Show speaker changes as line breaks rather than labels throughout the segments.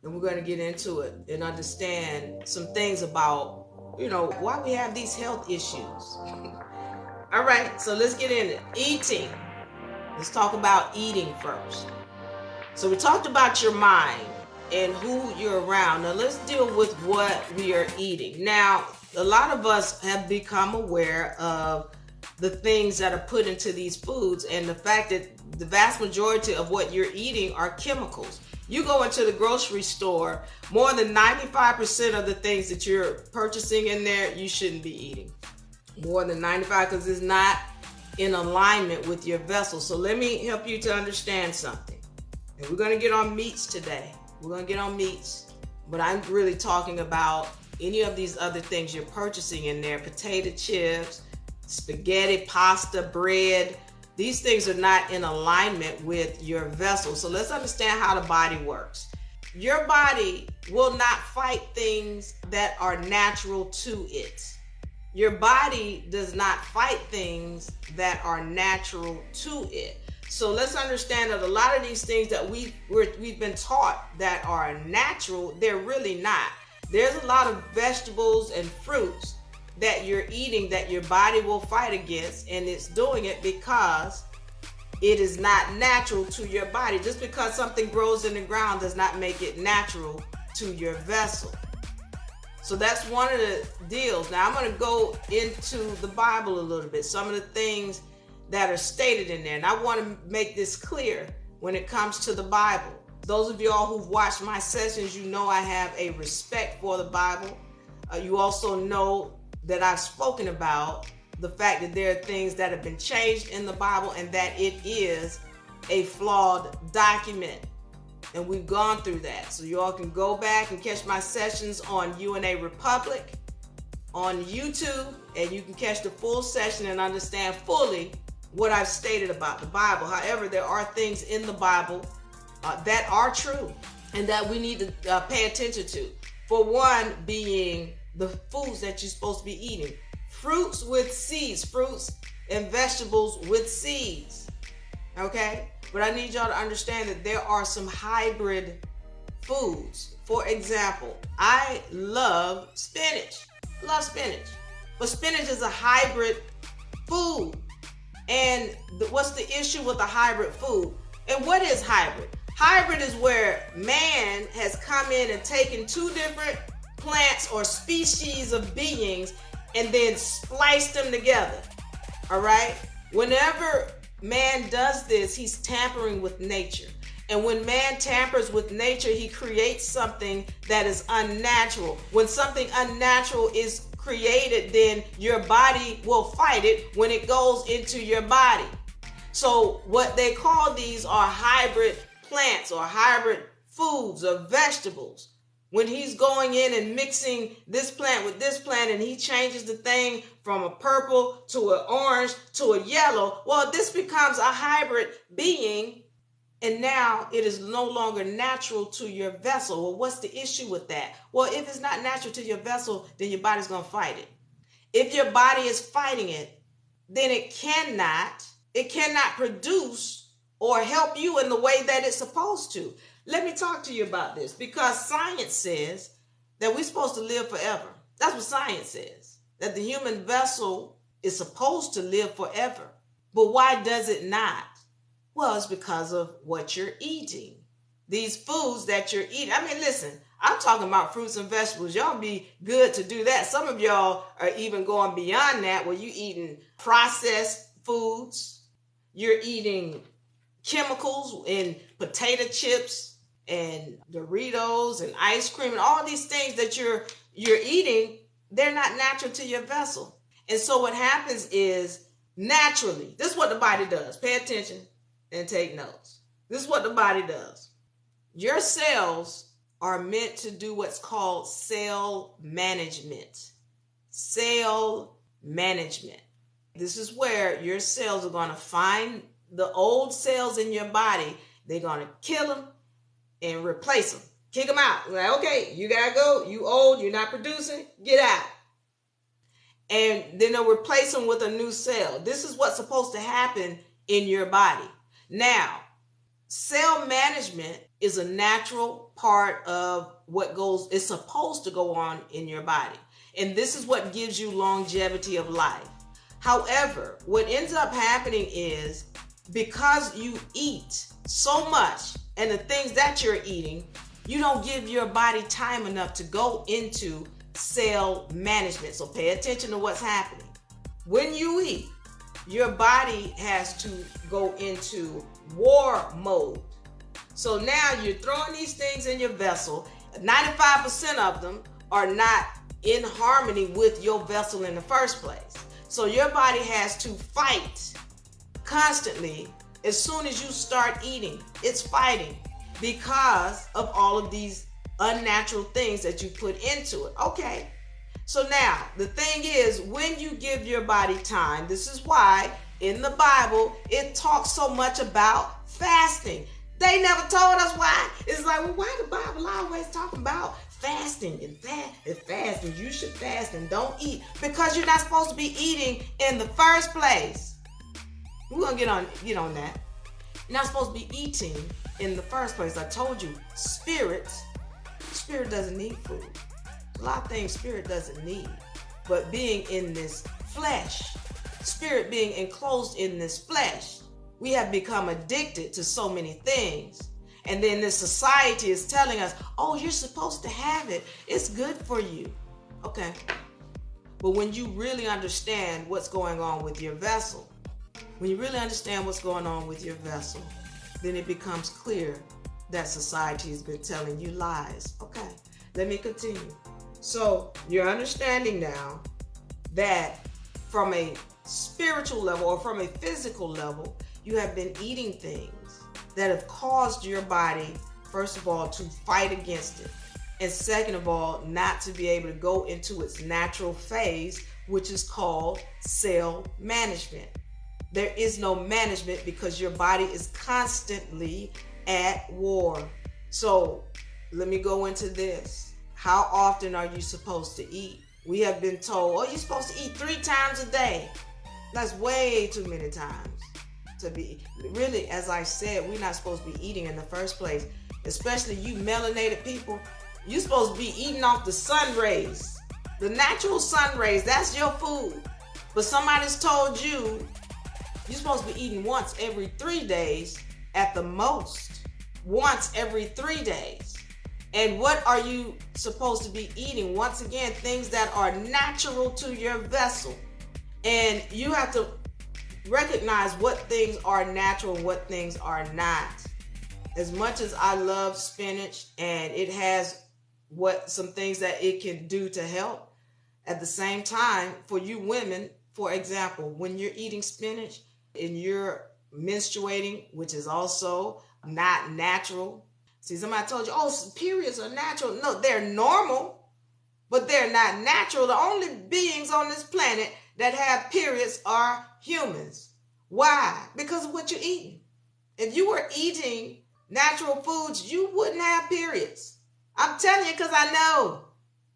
and we're going to get into it and understand some things about, why we have these health issues. All right, so let's get into eating. Let's talk about eating first. So we talked about your mind and who you're around. Now let's deal with what we are eating. Now, a lot of us have become aware of the things that are put into these foods and the fact that the vast majority of what you're eating are chemicals. You go into the grocery store, more than 95% of the things that you're purchasing in there, you shouldn't be eating. More than 95, because it's not in alignment with your vessel. So let me help you to understand something. And we're going to get on meats today. We're going to get on meats. But I'm really talking about any of these other things you're purchasing in there. Potato chips, spaghetti, pasta, bread. These things are not in alignment with your vessel. So let's understand how the body works. Your body will not fight things that are natural to it. Your body does not fight things that are natural to it. So let's understand that a lot of these things that we've been taught that are natural, they're really not. There's a lot of vegetables and fruits that you're eating that your body will fight against, and it's doing it because it is not natural to your body. Just because something grows in the ground does not make it natural to your vessel. So that's one of the deals. Now I'm going to go into the Bible a little bit, some of the things that are stated in there. And I want to make this clear when it comes to the Bible. Those of y'all who've watched my sessions, you know I have a respect for the Bible. You also know that I've spoken about the fact that there are things that have been changed in the Bible and that it is a flawed document. And we've gone through that. So you all can go back and catch my sessions on UNA Republic on YouTube, and you can catch the full session and understand fully what I've stated about the Bible. However, there are things in the Bible that are true and that we need to pay attention to. For one, being the foods that you're supposed to be eating. Fruits with seeds, fruits and vegetables with seeds. Okay? But I need y'all to understand that there are some hybrid foods. For example, I love spinach. Love spinach. But spinach is a hybrid food. And what's the issue with a hybrid food? And what is hybrid? Hybrid is where man has come in and taken two different plants or species of beings and then spliced them together. All right? Whenever man does this, he's tampering with nature. And when man tampers with nature, he creates something that is unnatural. When something unnatural is created, then your body will fight it when it goes into your body. So what they call these are hybrid plants or hybrid foods or vegetables. When he's going in and mixing this plant with this plant and he changes the thing from a purple to an orange to a yellow, well, this becomes a hybrid being, and now it is no longer natural to your vessel. Well, what's the issue with that? Well, if it's not natural to your vessel, then your body's going to fight it. If your body is fighting it, then it cannot produce or help you in the way that it's supposed to. Let me talk to you about this, because science says that we're supposed to live forever. That's what science says, that the human vessel is supposed to live forever. But why does it not? Well, it's because of what you're eating. These foods that you're eating. I mean, listen, I'm talking about fruits and vegetables. Y'all be good to do that. Some of y'all are even going beyond that, where you're eating processed foods. You're eating chemicals in potato chips and Doritos and ice cream and all these things that you're eating. They're not natural to your vessel. And so what happens is, naturally, this is what the body does. Pay attention and take notes. This is what the body does. Your cells are meant to do what's called cell management. Cell management. This is where your cells are going to find the old cells in your body. They're going to kill them and replace them. Kick them out. Like, okay, you got to go. You old. You're not producing. Get out. And then they'll replace them with a new cell. This is what's supposed to happen in your body. Now, cell management is a natural part of what is supposed to go on in your body. And this is what gives you longevity of life. However, what ends up happening is because you eat so much and the things that you're eating, you don't give your body time enough to go into cell management. So pay attention to what's happening. When you eat, your body has to go into war mode. So now you're throwing these things in your vessel. 95% of them are not in harmony with your vessel in the first place. So your body has to fight constantly. As soon as you start eating, it's fighting because of all of these unnatural things that you put into it. Okay. So now the thing is, when you give your body time, this is why in the Bible, it talks so much about fasting. They never told us why. It's like, well, why the Bible always talking about fasting and fasting? You should fast and don't eat because you're not supposed to be eating in the first place. We're gonna get on that. You're not supposed to be eating in the first place. I told you, spirit doesn't need food. A lot of things spirit doesn't need, but being in this flesh, spirit being enclosed in this flesh, we have become addicted to so many things. And then this society is telling us, oh, you're supposed to have it. It's good for you. Okay. But when you really understand what's going on with your vessel, then it becomes clear that society has been telling you lies. Okay. Let me continue. So you're understanding now that from a spiritual level or from a physical level, you have been eating things that have caused your body, first of all, to fight against it. And second of all, not to be able to go into its natural phase, which is called cell management. There is no management because your body is constantly at war. So let me go into this. How often are you supposed to eat? We have been told, oh, you're supposed to eat 3 times a day. That's way too many times to be. Really, as I said, we're not supposed to be eating in the first place. Especially you melanated people. You're supposed to be eating off the sun rays. The natural sun rays, that's your food. But somebody's told you you're supposed to be eating once every 3 days at the most. Once every 3 days. And what are you supposed to be eating? Once again, things that are natural to your vessel. And you have to recognize what things are natural and what things are not. As much as I love spinach and it has some things that it can do to help, at the same time, for you women, for example, when you're eating spinach and you're menstruating, which is also not natural. See, somebody told you, oh, periods are natural. No, they're normal, but they're not natural. The only beings on this planet that have periods are humans. Why? Because of what you're eating. If you were eating natural foods, you wouldn't have periods. I'm telling you because I know.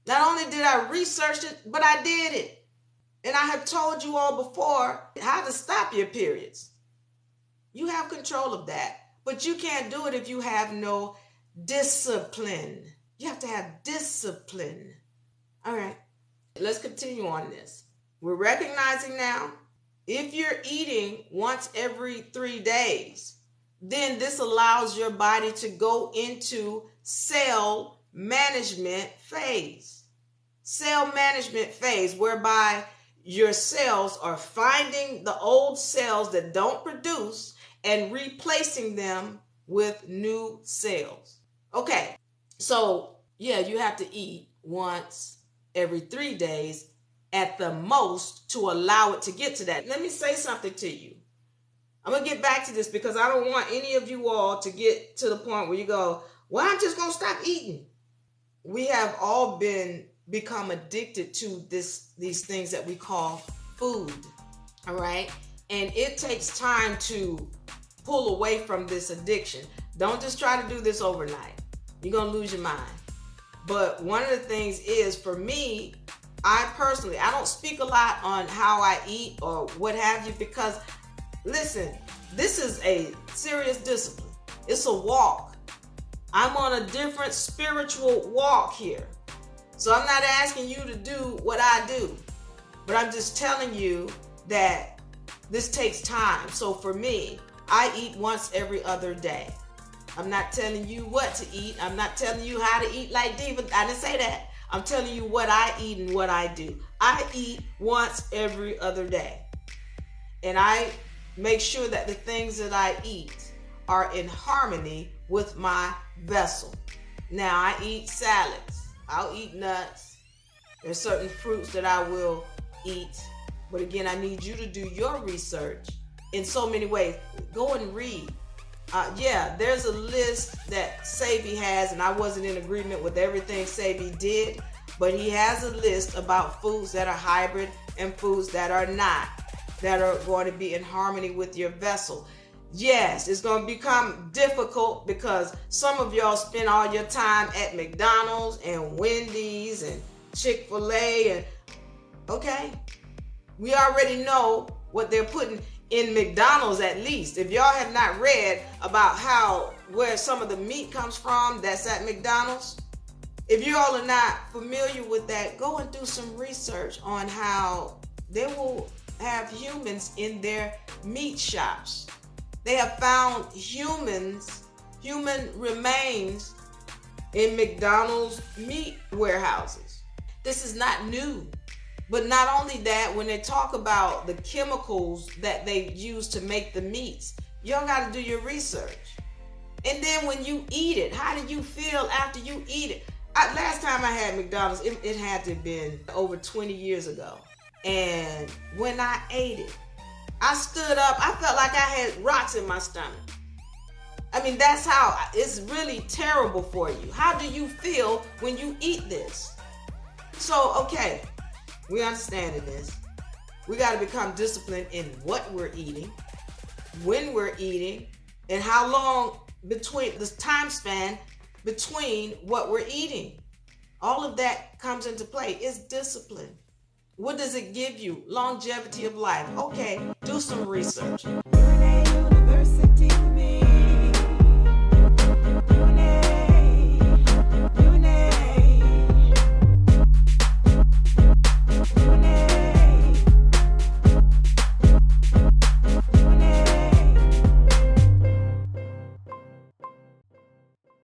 Not only did I research it, but I did it. And I have told you all before how to stop your periods. You have control of that. But you can't do it if you have no discipline. You have to have discipline. All right, let's continue on this. We're recognizing now, if you're eating once every 3 days, then this allows your body to go into cell management phase. Cell management phase, whereby your cells are finding the old cells that don't produce and replacing them with new cells. Okay, so yeah, you have to eat once every 3 days at the most to allow it to get to that. Let me say something to you. I'm going to get back to this because I don't want any of you all to get to the point where you go, well, I'm just going to stop eating. We have all become addicted to these things that we call food, all right? And it takes time to pull away from this addiction. Don't just try to do this overnight. You're going to lose your mind. But one of the things is, for me, I personally, I don't speak a lot on how I eat or what have you, because listen, this is a serious discipline. It's a walk. I'm on a different spiritual walk here. So I'm not asking you to do what I do, but I'm just telling you that this takes time. So for me, I eat once every other day. I'm not telling you what to eat. I'm not telling you how to eat like Diva. I didn't say that. I'm telling you what I eat and what I do. I eat once every other day. And I make sure that the things that I eat are in harmony with my vessel. Now, I eat salads. I'll eat nuts. There's certain fruits that I will eat. But again, I need you to do your research in so many ways. Go and read. There's a list that Sabi has, and I wasn't in agreement with everything Sabi did, but he has a list about foods that are hybrid and foods that are not, that are going to be in harmony with your vessel. Yes, it's going to become difficult because some of y'all spend all your time at McDonald's and Wendy's and Chick-fil-A, and okay, we already know what they're putting in McDonald's. At least if y'all have not read about where some of the meat comes from that's at McDonald's, if you all are not familiar with that, go and do some research on how they will have humans in their meat shops. They have found human remains in McDonald's meat warehouses. This is not new. But not only that, when they talk about the chemicals that they use to make the meats, y'all got to do your research. And then when you eat it, how do you feel after you eat it? Last time I had McDonald's, it had to have been over 20 years ago. And when I ate it, I stood up. I felt like I had rocks in my stomach. I mean, that's how it's really terrible for you. How do you feel when you eat this? So, okay. We understand this. We got to become disciplined in what we're eating, when we're eating, and how long between the time span between what we're eating. All of that comes into play. It's discipline. What does it give you? Longevity of life. Okay, do some research.